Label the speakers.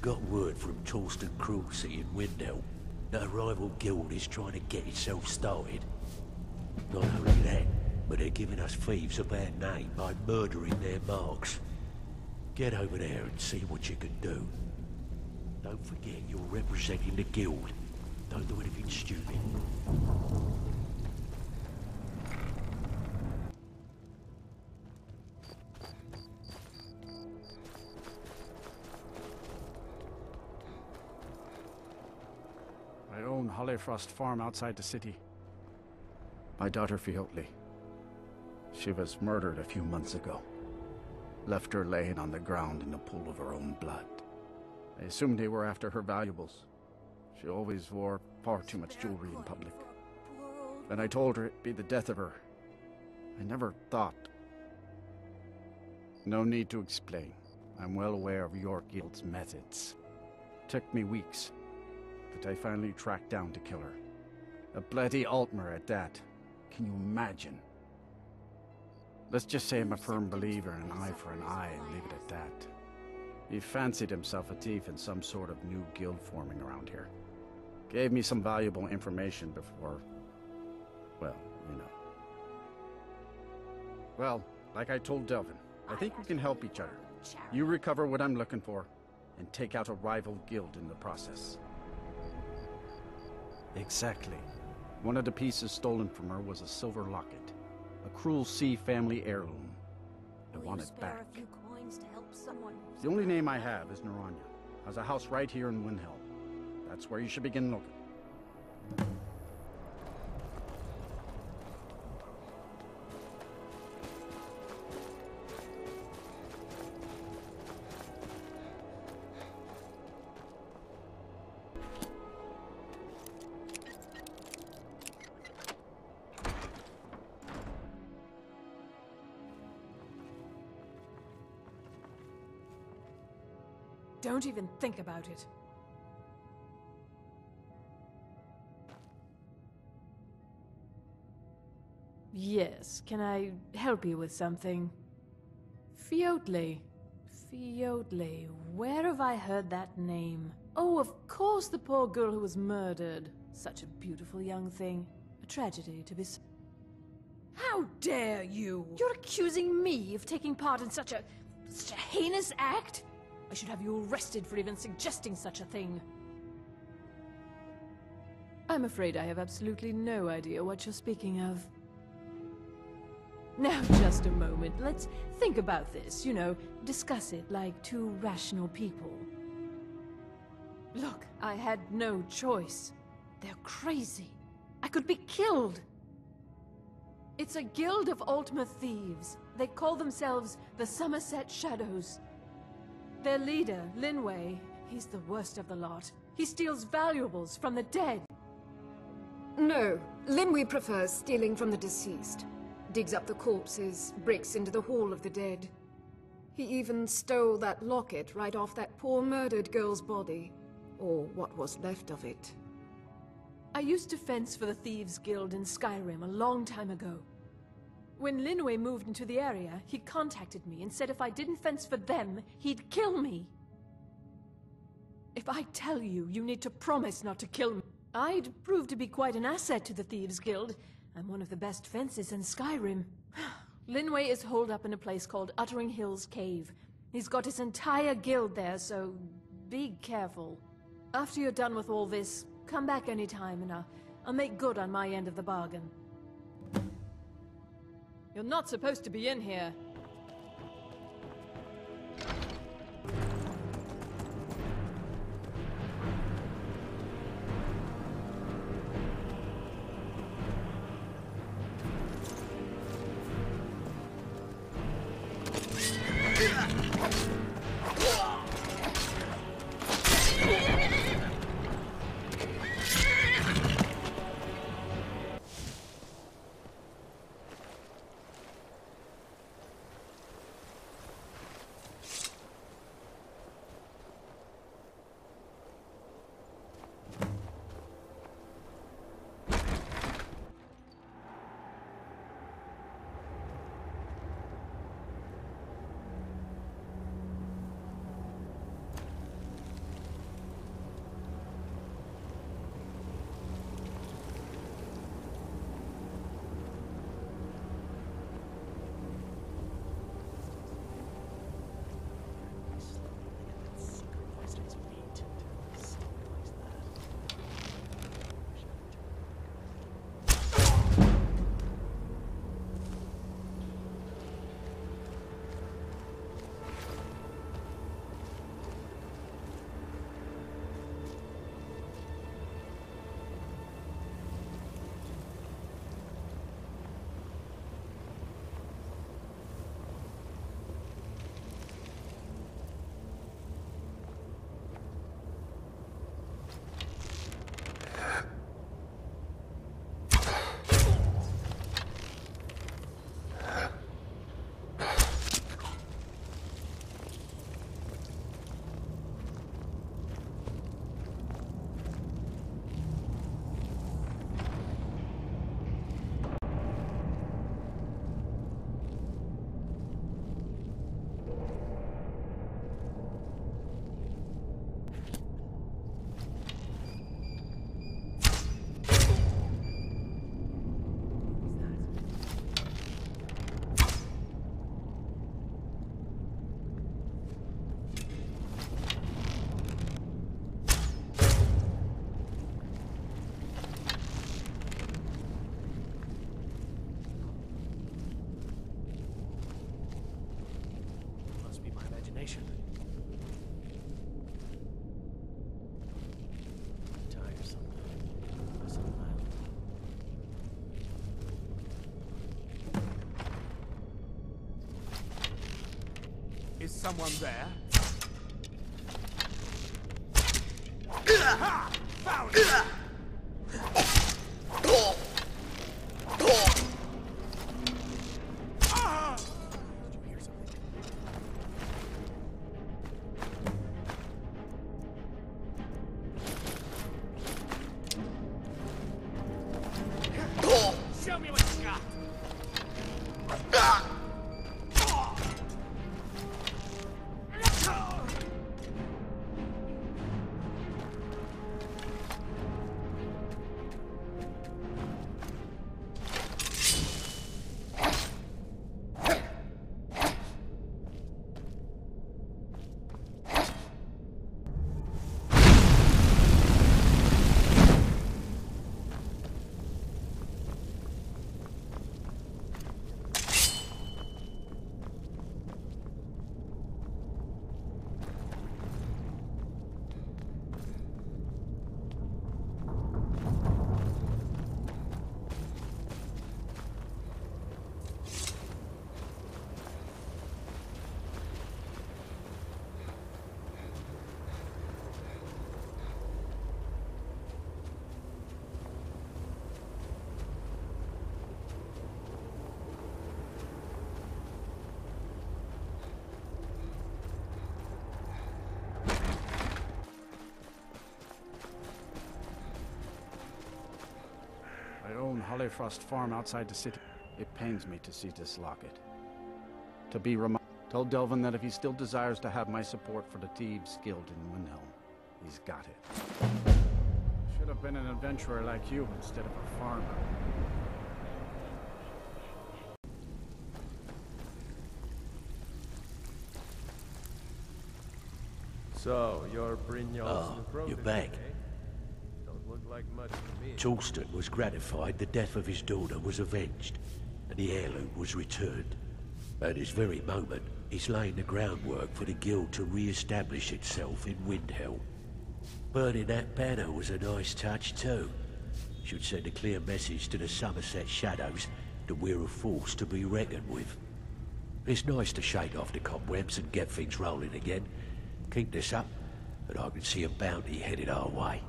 Speaker 1: got word from Torsten Cruelty in Windhelm that a rival guild is trying to get itself started. Not only that, but they're giving us thieves a bad name by murdering their marks. Get over there and see what you can do. Don't forget you're representing the guild. Don't do anything stupid.
Speaker 2: I own Hollyfrost Farm outside the city. My daughter Fiotli. She was murdered a few months ago. Left her laying on the ground in a pool of her own blood. I assumed they were after her valuables. She always wore far too much jewelry in public. When I told her it'd be the death of her, I never thought. No need to explain. I'm well aware of your guild's methods. Took me weeks, but I finally tracked down to kill her. A bloody Altmer at that. Can you imagine? Let's just say I'm a firm believer in an eye for an eye and leave it at that. He fancied himself a thief in some sort of new guild forming around here. Gave me some valuable information before... well, you know. Well, like I told Delvin, I think we can help each other. You recover what I'm looking for, and take out a rival guild in the process. Exactly. One of the pieces stolen from her was a silver locket. A Cruel Sea family heirloom. I want it back. The only name I have is Naranya. Has a house right here in Windhelm. That's where you should begin looking.
Speaker 3: Don't even think about it. Yes, can I help you with something? Fiotli. Fiotli. Where have I heard that name? Oh, of course, the poor girl who was murdered. Such a beautiful young thing. A tragedy to be... How dare you! You're accusing me of taking part in such a heinous act? I should have you arrested for even suggesting such a thing. I'm afraid I have absolutely no idea what you're speaking of. Now, just a moment. Let's think about this, you know, discuss it like two rational people. Look, I had no choice. They're crazy. I could be killed. It's a guild of Altmer thieves. They call themselves the Summerset Shadows. Their leader, Linway, he's the worst of the lot. He steals valuables from the dead.
Speaker 4: No, Linway prefers stealing from the deceased. Digs up the corpses, breaks into the Hall of the Dead. He even stole that locket right off that poor murdered girl's body. Or what was left of it.
Speaker 3: I used to fence for the Thieves Guild in Skyrim a long time ago. When Linway moved into the area, he contacted me and said if I didn't fence for them, he'd kill me. If I tell you, you need to promise not to kill me. I'd prove to be quite an asset to the Thieves Guild. I'm one of the best fences in Skyrim. Linway is holed up in a place called Uttering Hills Cave. He's got his entire guild there, so be careful. After you're done with all this, come back anytime and I'll make good on my end of the bargain. You're not supposed to be in here.
Speaker 5: someone there? Found it! Show me what you got!
Speaker 2: I own Hollyfrost Farm outside the city. It pains me to see this locket. To be told Delvin that if he still desires to have my support for the Thieves Guild in Windhelm, he's got it. Should have been an adventurer like you instead of a farmer.
Speaker 6: So, you're Brynjolf's protege,
Speaker 1: you're back.
Speaker 6: eh? Don't look like much to me.
Speaker 1: Torsten was gratified the death of his daughter was avenged, and the heirloom was returned. At this very moment, he's laying the groundwork for the guild to re-establish itself in Windhelm. Burning that banner was a nice touch too. Should send a clear message to the Summerset shadows that we're a force to be reckoned with. It's nice to shake off the cobwebs and get things rolling again. Keep this up, and I can see a bounty headed our way.